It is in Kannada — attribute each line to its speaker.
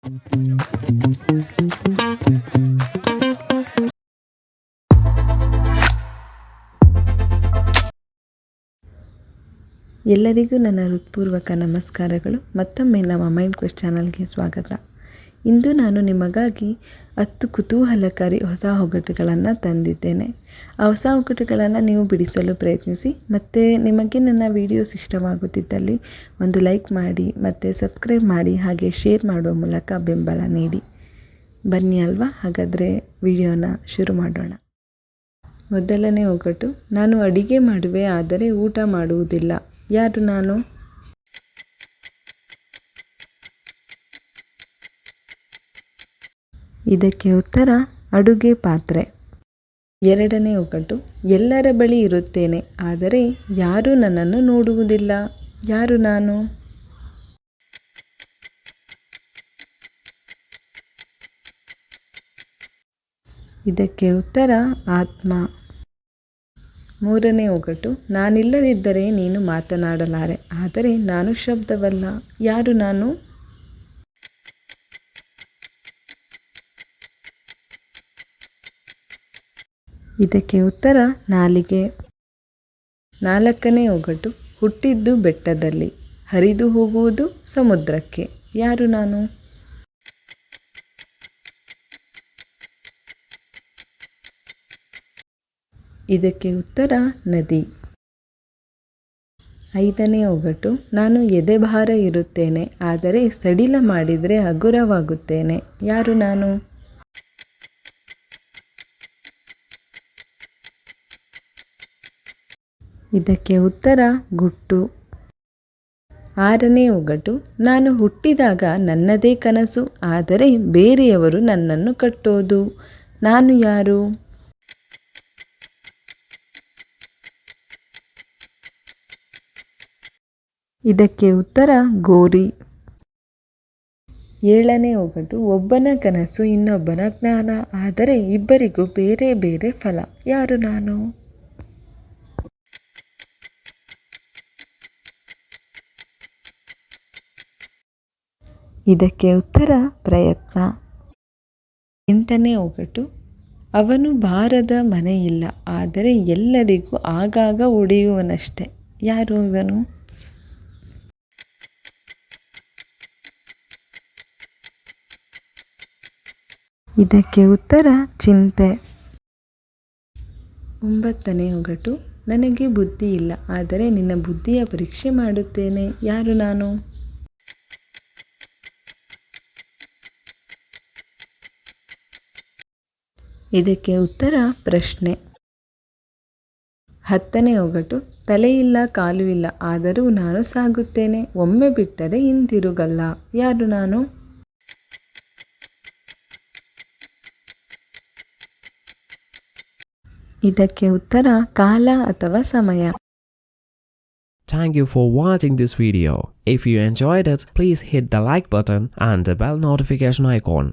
Speaker 1: ಎಲ್ಲರಿಗೂ ನನ್ನ ಹೃತ್ಪೂರ್ವಕ ನಮಸ್ಕಾರಗಳು. ಮತ್ತೊಮ್ಮೆ ನಮ್ಮ ಮೈಂಡ್ ಕ್ವೆಸ್ಟ್ ಚಾನಲ್ಗೆ ಸ್ವಾಗತ. ಇಂದು ನಾನು ನಿಮಗಾಗಿ 10 ಕುತೂಹಲಕಾರಿ ಹೊಸ ಒಗಟುಗಳನ್ನು ತಂದಿದ್ದೇನೆ. ಆ ಹೊಸ ಒಗಟುಗಳನ್ನು ನೀವು ಬಿಡಿಸಲು ಪ್ರಯತ್ನಿಸಿ. ಮತ್ತು ನಿಮಗೆ ನನ್ನ ವಿಡಿಯೋಸ್ ಇಷ್ಟವಾಗುತ್ತಿದ್ದಲ್ಲಿ ಒಂದು ಲೈಕ್ ಮಾಡಿ ಮತ್ತು ಸಬ್ಸ್ಕ್ರೈಬ್ ಮಾಡಿ, ಹಾಗೆ ಶೇರ್ ಮಾಡುವ ಮೂಲಕ ಬೆಂಬಲ ನೀಡಿ. ಬನ್ನಿ ಅಲ್ವಾ, ಹಾಗಾದರೆ ವಿಡಿಯೋನ ಶುರು ಮಾಡೋಣ. ಮೊದಲನೇ ಒಗಟು. ನಾನು ಅಡಿಗೆ ಮಾಡುವೆ, ಆದರೆ ಊಟ ಮಾಡುವುದಿಲ್ಲ. ಯಾರು ನಾನು? ಇದಕ್ಕೆ ಉತ್ತರ ಅಡುಗೆ ಪಾತ್ರೆ. ಎರಡನೇ ಒಗಟು. ಎಲ್ಲರ ಬಳಿ ಇರುತ್ತೇನೆ, ಆದರೆ ಯಾರೂ ನನ್ನನ್ನು ನೋಡುವುದಿಲ್ಲ. ಯಾರು ನಾನು? ಇದಕ್ಕೆ ಉತ್ತರ ಆತ್ಮ. ಮೂರನೇ ಒಗಟು. ನಾನಿಲ್ಲದಿದ್ದರೆ ನೀನು ಮಾತನಾಡಲಾರೆ, ಆದರೆ ನಾನು ಶಬ್ದವಲ್ಲ. ಯಾರು ನಾನು? ಇದಕ್ಕೆ ಉತ್ತರ ನಾಲಿಗೆ. ನಾಲ್ಕನೇ ಒಗಟು. ಹುಟ್ಟಿದ್ದು ಬೆಟ್ಟದಲ್ಲಿ, ಹರಿದು ಹೋಗುವುದು ಸಮುದ್ರಕ್ಕೆ. ಯಾರು ನಾನು? ಇದಕ್ಕೆ ಉತ್ತರ ನದಿ. ಐದನೇ ಒಗಟು. ನಾನು ಎದೆಭಾರ ಇರುತ್ತೇನೆ, ಆದರೆ ಸಡಿಲ ಮಾಡಿದರೆ ಹಗುರವಾಗುತ್ತೇನೆ. ಯಾರು ನಾನು? ಇದಕ್ಕೆ ಉತ್ತರ ಗುಟ್ಟು. ಆರನೇ ಒಗಟು. ನಾನು ಹುಟ್ಟಿದಾಗ ನನ್ನದೇ ಕನಸು, ಆದರೆ ಬೇರೆಯವರು ನನ್ನನ್ನು ಕಟ್ಟೋದು. ನಾನು ಯಾರು? ಇದಕ್ಕೆ ಉತ್ತರ ಗೋರಿ. ಏಳನೇ ಒಗಟು. ಒಬ್ಬನ ಕನಸು ಇನ್ನೊಬ್ಬನ ಜ್ಞಾನ, ಆದರೆ ಇಬ್ಬರಿಗೂ ಬೇರೆ ಬೇರೆ ಫಲ. ಯಾರು ನಾನು? ಇದಕ್ಕೆ ಉತ್ತರ ಪ್ರಯತ್ನ. ಎಂಟನೇ ಒಗಟು. ಅವನು ಬಾರದ ಮನೆಯಿಲ್ಲ, ಆದರೆ ಎಲ್ಲರಿಗೂ ಆಗಾಗ ಒಡೆಯುವನಷ್ಟೆ. ಯಾರು ಇವನು? ಇದಕ್ಕೆ ಉತ್ತರ ಚಿಂತೆ. ಒಂಬತ್ತನೇ ಒಗಟು. ನನಗೆ ಬುದ್ಧಿ ಇಲ್ಲ, ಆದರೆ ನಿನ್ನ ಬುದ್ಧಿಯ ಪರೀಕ್ಷೆ ಮಾಡುತ್ತೇನೆ. ಯಾರು ನಾನು? ಇದಕ್ಕೆ ಉತ್ತರ ಪ್ರಶ್ನೆ. ಹತ್ತನೇ ಒಗಟು. ತಲೆಯಿಲ್ಲ ಕಾಲು ಇಲ್ಲ, ಆದರೂ ನಾನು ಸಾಗುತ್ತೇನೆ. ಒಮ್ಮೆ ಬಿಟ್ಟರೆ ಹಿಂತಿರುಗಲ್ಲ. ಯಾರು ನಾನು? ಇದಕ್ಕೆ ಉತ್ತರ ಕಾಲ ಅಥವಾ ಸಮಯ.
Speaker 2: Thank you for watching this video. If you enjoyed it, please hit the like button and the bell notification icon.